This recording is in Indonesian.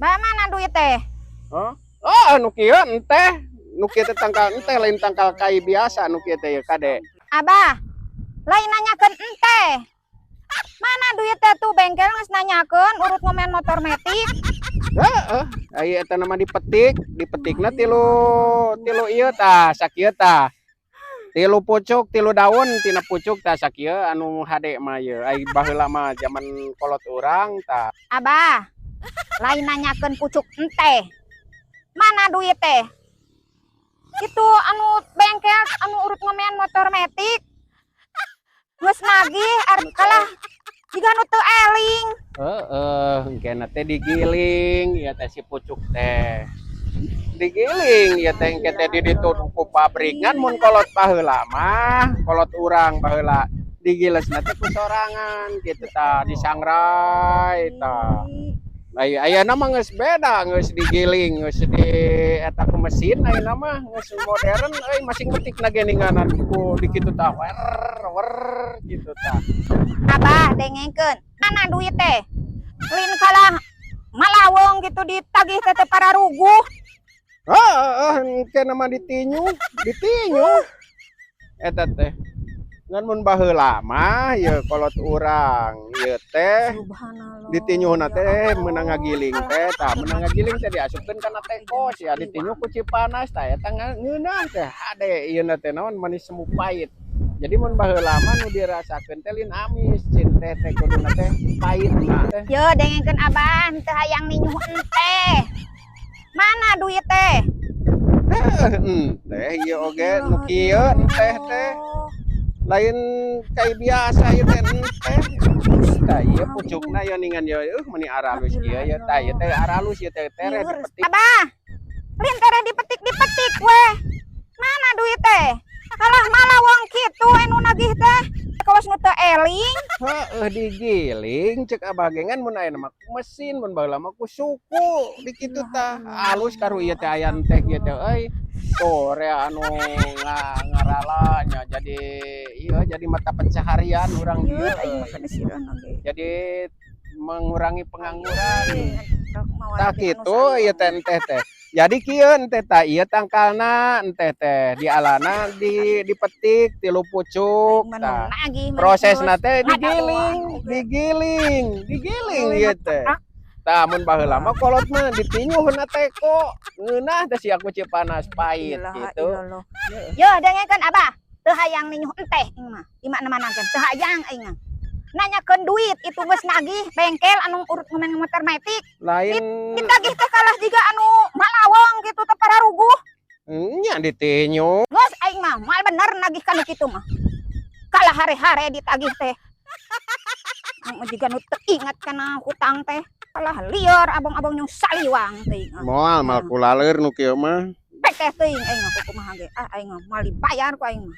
Ba mana duit teh? Hah? Oh, anu kieu teh. Nu kieu teh tangkal teh lain tangkal kai biasa nu kieu teh kade. Abah, lain nanyakeun teh. Mana duit teh tuh bengkel geus nanyakeun urut ngomen motor metik. Heeh, aya eta nama dipetikna tilu ieu tah sakieu tah. Tilu pucuk, tilu daun tina pucuk tah sakieu anu hade mah ieu. Ai baheula mah zaman kolot urang tah. Abah, lain nanyakeun pucuk teh. Mana duit teh? Itu anu bengkel anu urut ngomen motor metik. Geus nagih kalah jiga nu teu eling. Heeh, engkena teh digiling, ya teh si pucuk teh. Digiling ya teh engke teh di ditu ku pabrik ngan mun kolot baheula mah, kolot urang baheula digilesna teh ku sorangan kitu tah disangrai tah. Ayeuna mah geus beda, geus digiling, geus di eta ku mesin ayeuna mah geus modern euy masing metikna geninganan ku di kitu tah wer kitu tah. Abah dengekeun, mana duit teh? Lin kalah malawong gitu ditagih teh para ruguh. Engke nama ditinyu eta teh. Ngan mun baheula mah ieu kolot urang, ieu teh ditinyuhna teh meunang ngagiling teh, tah meunang ngagiling teh diasupkeun kana teko sia ditinyu ku Cipanas tah eta ngeunah teh hade ieuna teh naon manis semu pait. Jadi mun baheula mah nu dirasakeun teh lin amis, cin teh kuduna teh paitna teh. Yo dengekeun abah teu hayang ninyuh teh. Mana duit teh? Teh ieu oge nu kieu teh lain kai biasa ieu teh tah ieu pucukna yo ningan yo meni aralus ieu ya tah ieu teh aralus ieu teh tere dipetik. Abah, lin tere dipetik weh. Mana duit teh? Kalah malawong kitu anu nagih teh. Kawas nu teu eling. Heeh digiling cek abah gengan mun aya mah ku mesin mun baheula mah ku suku di kitu tah alus karo ieu teh aya teh ieu teh euy sore anu ngarala nya jadi ieu jadi mata pencaharian urang ieu jadi mengurangi pengangguran tah kitu ieu teh teh jadi kieu teh tah ieu tangkalna teh dialana dipetik tilu pucuk tah prosesna teh digiling ieu teh tah mun baheula mah kolot mah ditinyuhna teko ngeunah teh sia ku Cipanas pait gitu. Yo dengekeun abah teu hayang ninyuh teh mah imana manakeun teu hayang aing mah nanyakeun duit itu geus nagih bengkel anu urut ngomen motor metik Lain ditagih teh kalah jiga anu malawong gitu teh para ruguh nya ditinyu geus aing mah moal bener nagih kana kitu mah kalah hare-hare ditagih teh anu jiga nu teu ingat kana hutang teh kalah lieur abang-abang nyung saliwang teuing moal mal kulaleur nu kieu mah teh teuing aing mah kumaha ge aing mah moal dibayar ku aing mah